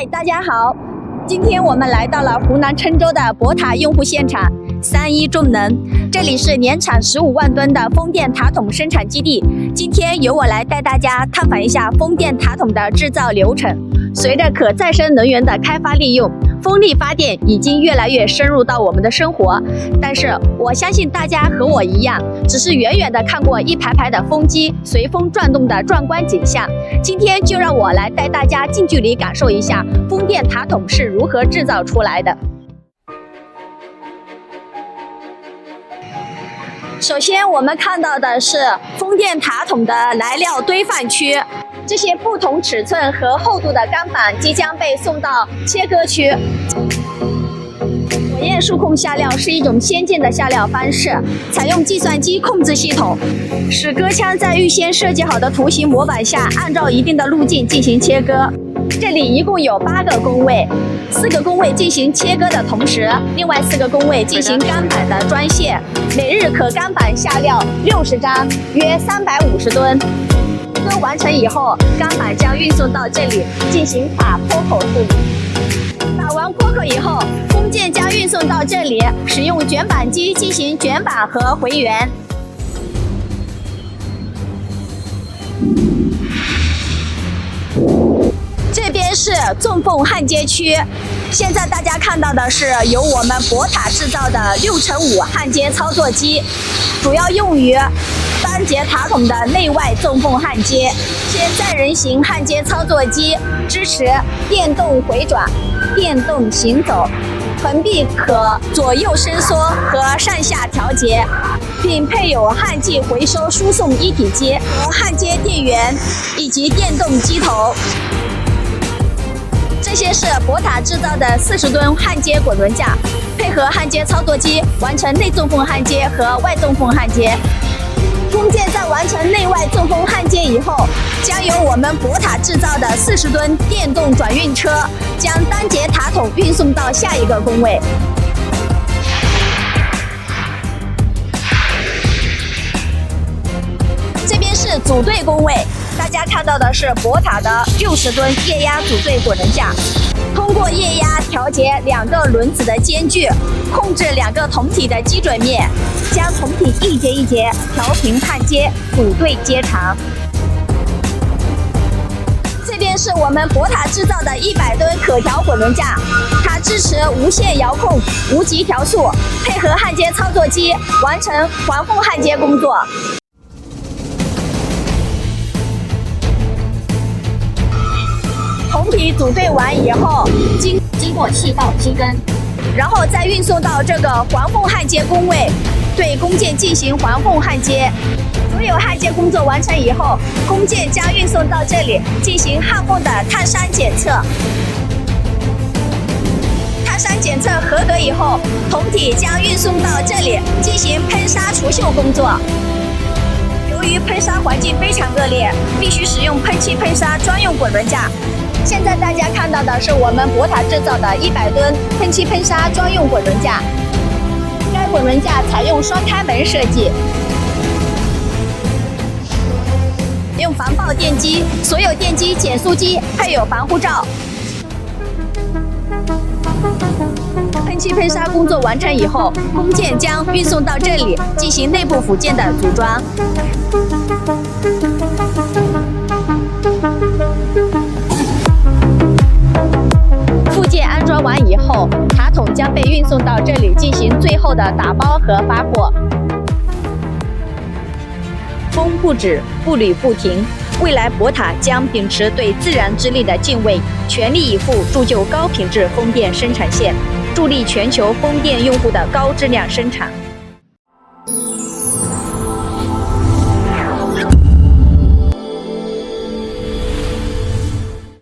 嗨，大家好！今天我们来到了湖南郴州的博塔用户现场，31重能，这里是年产15万吨的风电塔筒生产基地。今天由我来带大家探访一下风电塔筒的制造流程。随着可再生能源的开发利用，风力发电已经越来越深入到我们的生活。但是我相信大家和我一样，只是远远的看过一排排的风机随风转动的壮观景象。今天就让我来带大家近距离感受一下风电塔筒是如何制造出来的。首先我们看到的是风电塔筒的来料堆放区，这些不同尺寸和厚度的钢板即将被送到切割区。火焰数控下料是一种先进的下料方式，采用计算机控制系统，使割枪在预先设计好的图形模板下，按照一定的路径进行切割。这里一共有8个工位，4个工位进行切割的同时，另外4个工位进行钢板的装卸。每日可钢板下料60张，约350吨。割完成以后，钢板将运送到这里进行打坡口处理。打完坡口以后，工件将运送到这里，使用卷板机进行卷板和回圆。这边是纵缝焊接区，现在大家看到的是由我们博塔制造的6×5焊接操作机，主要用于单节塔筒的内外纵缝焊接。现载人型焊接操作机支持电动回转、电动行走，横臂可左右伸缩和上下调节，并配有焊剂回收输送一体机和焊接电源以及电动机头。这些是博塔制造的40吨焊接滚轮架，配合焊接操作机完成内纵缝焊接和外纵缝焊接。工件在完成内外纵缝焊接以后，将由我们博塔制造的40吨电动转运车将单节塔筒运送到下一个工位。这边是组队工位，大家看到的是博塔的60吨液压组队滚轮架，通过液压调节2个轮子的间距，控制2个筒体的基准面，将筒体一节一节调平焊接，组队接长。这边是我们博塔制造的100吨可调滚轮架，它支持无线遥控、无级调速，配合焊接操作机完成环缝焊接工作。筒体组队完以后，经过气道机根，然后再运送到这个环缝焊接工位，对工件进行环缝焊接。所有焊接工作完成以后，工件将运送到这里进行焊缝的碳酸检测。碳酸检测合格以后，筒体将运送到这里进行喷砂除锈工作。由于喷砂环境非常恶劣，必须使用喷气喷砂专用滚轮架。现在大家看到的是我们博塔制造的100吨喷气喷砂专用滚轮架。该滚轮架采用双开门设计，用防爆电机，所有电机、减速机配有防护罩。喷气喷砂工作完成以后，工件将运送到这里进行内部附件的组装。附件安装完以后，塔筒将被运送到这里进行最后的打包和发货。风不止，步履不停。未来博塔将秉持对自然之力的敬畏，全力以赴铸就高品质风电生产线，助力全球风电用户的高质量生产。